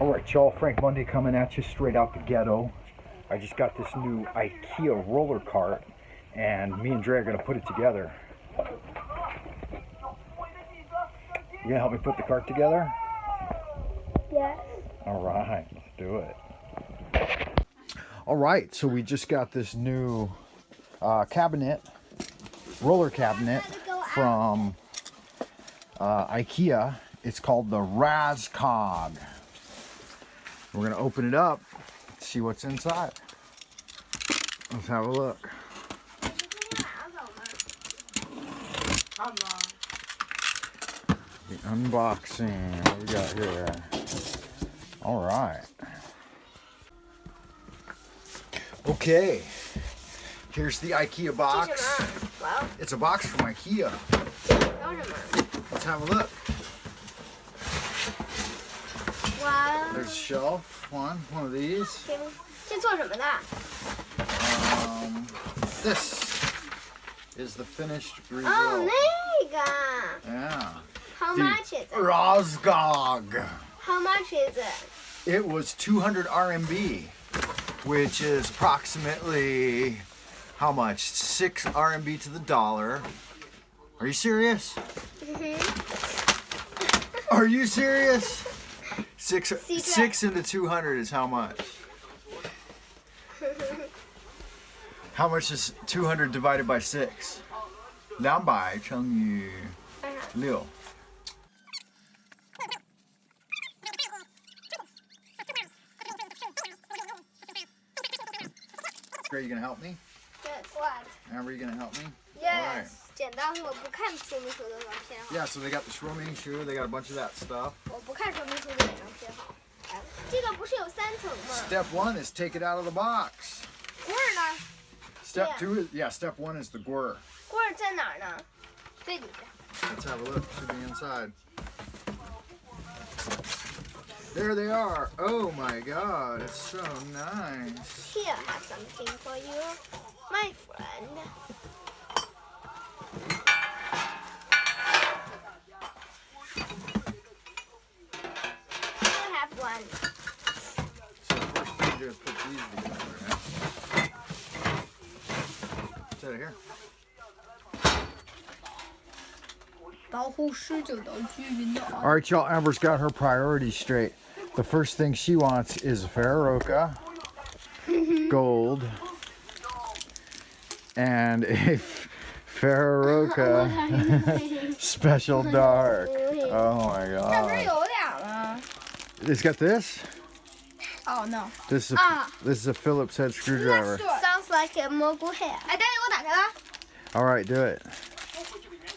Alright y'all, Frank Monday coming at you straight out the ghetto. I just got this new IKEA roller cart and me and Dre are going to put it together. You going to help me put the cart together? Yes. Alright, let's do it. Alright, so we just got this new cabinet, roller cabinet from IKEA. It's called the Raskog. We're going to open it up, see what's inside. Let's have a look. The unboxing. What we got here? All right. Okay. Here's the IKEA box. It's a box from IKEA. Let's have a look. Wow. There's a shelf. One of these. This is the finished result. Oh, Yeah. How much is it? Raskog. How much is it? It was 200 RMB, which is approximately how much? 6 RMB to the dollar. Are you serious? Are you serious? 6 into 200 is how much? How much is 200 divided by 6? 200乘以6。Are you gonna help me? Yes. What? Amber, you gonna help me? Yes. 剪刀是我不看说明书的照片哈。 Yeah, so they got the 说明书, they got a bunch of that stuff. 我不看说明书的照片好。哎，这个不是有3层吗？ Step 1 is take it out of the box. 棍儿呢？ Step 2 is, step 1 is the gwr. 棍儿在哪儿呢？最里边。 Let's have a look, should be inside. There they are. Oh my god, it's so nice. Here, I have something for you, my friend. I have one. So the first thing to do is put these together. Is that here? 保护施酒的居民的。 All right, y'all, Amber's got her priorities straight. The first thing she wants is Ferroca Gold and a Ferroca Special Dark. Oh my 这不是 god. 有俩吗 It's got this? Oh no. This is a Phillips head screwdriver. Sounds like a 蘑菇 hair. 哎，等你给我打开了。 All right, do it.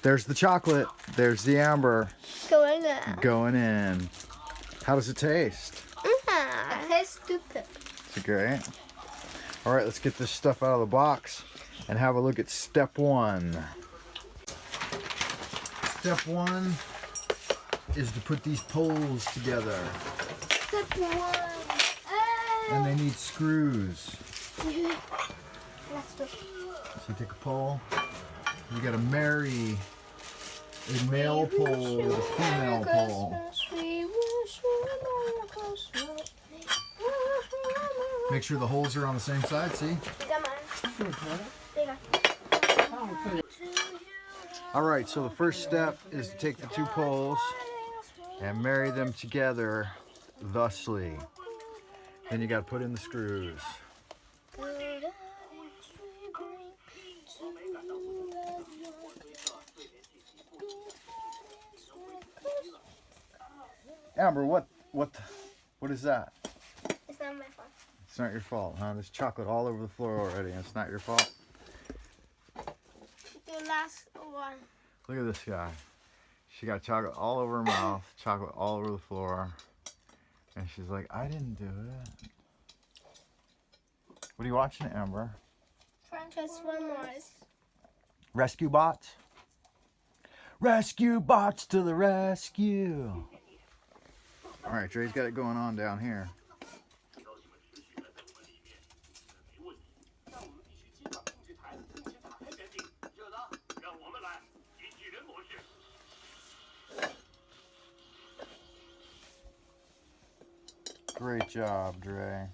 There's the chocolate. There's the amber going in. How does it taste? It tastes stupid. Is it great? All right, let's get this stuff out of the box and have a look at step 1. Step 1 is to put these poles together. Step 1. And they need screws. Let's do it. So you take a pole. You gotta marry a male pole with a female pole. Make sure the holes are on the same side, see? Alright, so the first step is to take the 2 poles and marry them together thusly. Then you gotta put in the screws. Amber, what is that? It's not my fault. It's not your fault, huh? There's chocolate all over the floor already, and it's not your fault. The last one. Look at this guy. She got chocolate all over her mouth, chocolate all over the floor, and she's like, I didn't do it. What are you watching, Amber? Transformers. Rescue bots? Rescue bots to the rescue. All right, Dre's got it going on down here. Great job, Dre.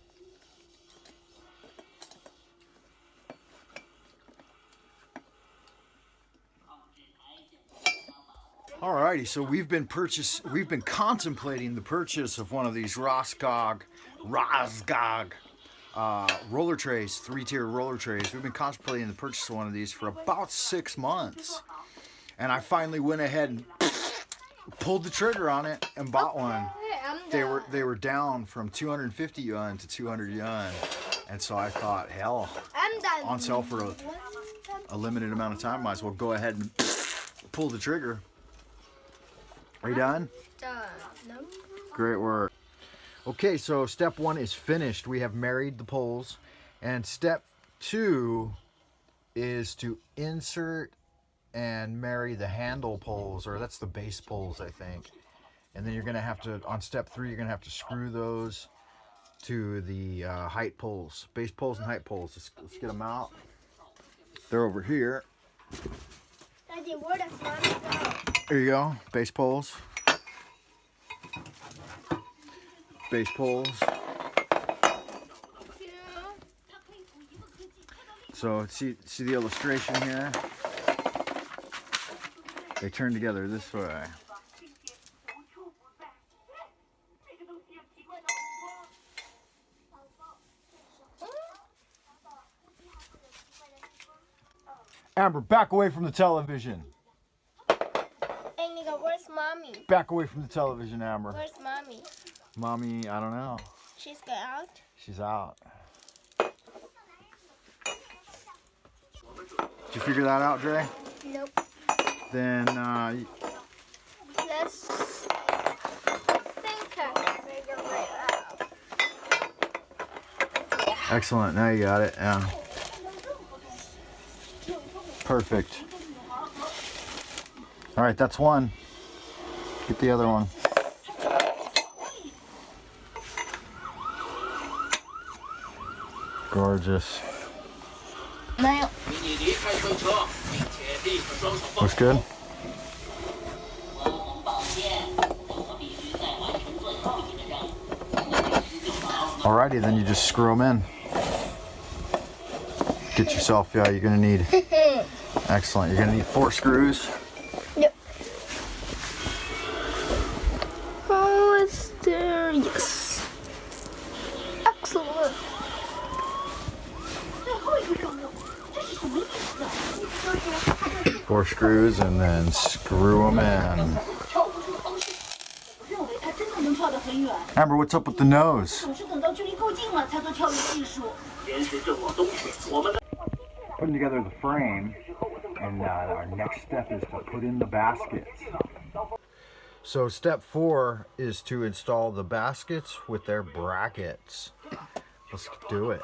Alrighty, so we've been contemplating the purchase of one of these Raskog roller trays, 3-tier roller trays. We've been contemplating the purchase of one of these for about 6 months. And I finally went ahead and pulled the trigger on it and bought one. They were down from 250 yuan to 200 yuan. And so I thought, hell, on sale for a limited amount of time, might as well go ahead and pull the trigger. Are you done? Done. No. Great work. Okay, so step 1 is finished. We have married the poles. And step 2 is to insert and marry the handle poles, or that's the base poles, I think. And then you're going to have to, on step 3, you're going to have to screw those to the height poles. Base poles and height poles. Let's get them out. They're over here. Daddy, where does Mommy go? There you go, base poles. Base poles. So see the illustration here? They turn together this way. Amber, back away from the television. Where's Mommy? Back away from the television, Amber. Where's Mommy? Mommy, I don't know. She's out? She's out. Did you figure that out, Dre? Nope. Then, Let's think I can figure it out. excellent. Now you got it. Yeah. Perfect. All right, that's one. Get the other one. Gorgeous. Looks good. Alrighty, then you just screw them in. Get yourself, yeah, you're gonna need, excellent, you're gonna need 4 screws. Yep. Oh, it's there, yes. Excellent. 4 screws and then screw them in. Amber, what's up with the nose? Putting together the frame, and our next step is to put in the baskets. So step 4 is to install the baskets with their brackets. Let's do it.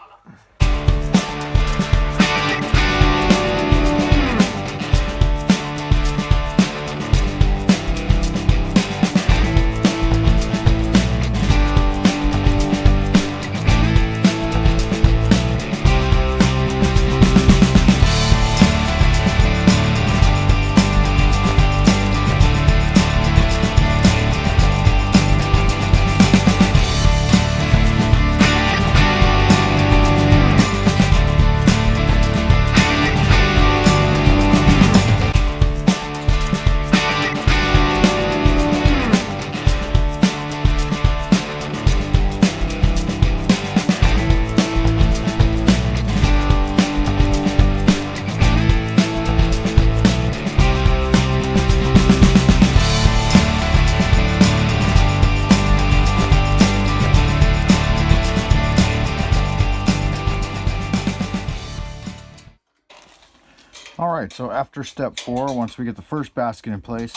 Alright, so after step 4, once we get the first basket in place,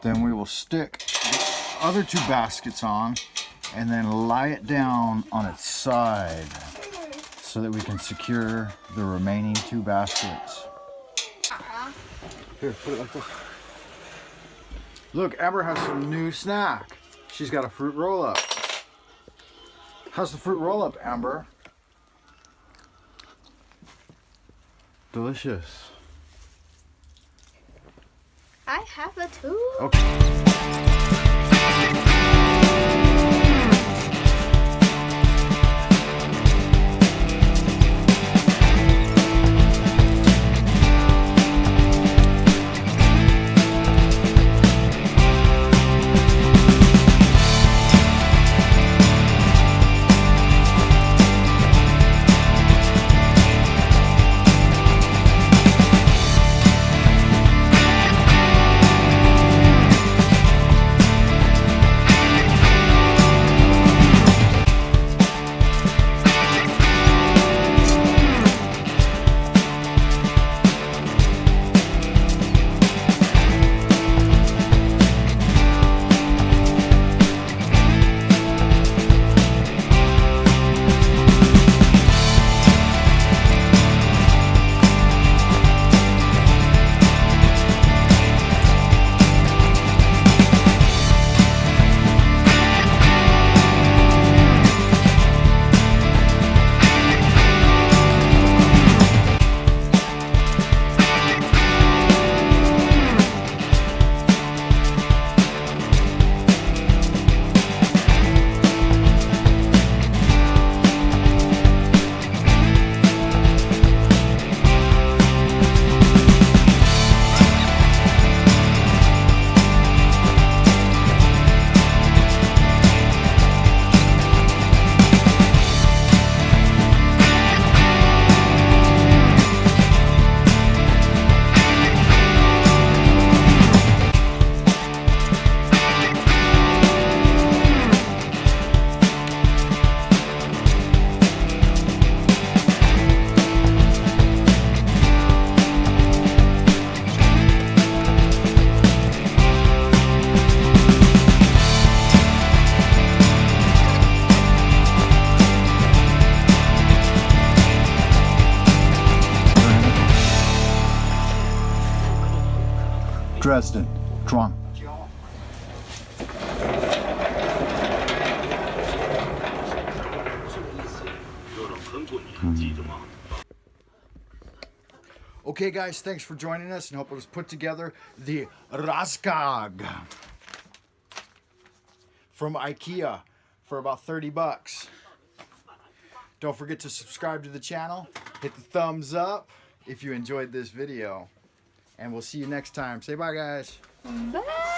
then we will stick the other 2 baskets on and then lie it down on its side so that we can secure the remaining 2 baskets. Here, put it like this. Look, Amber has some new snack. She's got a fruit roll-up. How's the fruit roll-up, Amber? Delicious. I have a too. Okay. Dresden,装。Okay, guys, thanks for joining us and helping us put together the Raskog from IKEA for about 30 bucks. Don't forget to subscribe to the channel, hit the thumbs up if you enjoyed this video, and we'll see you next time. Say bye, guys. Bye.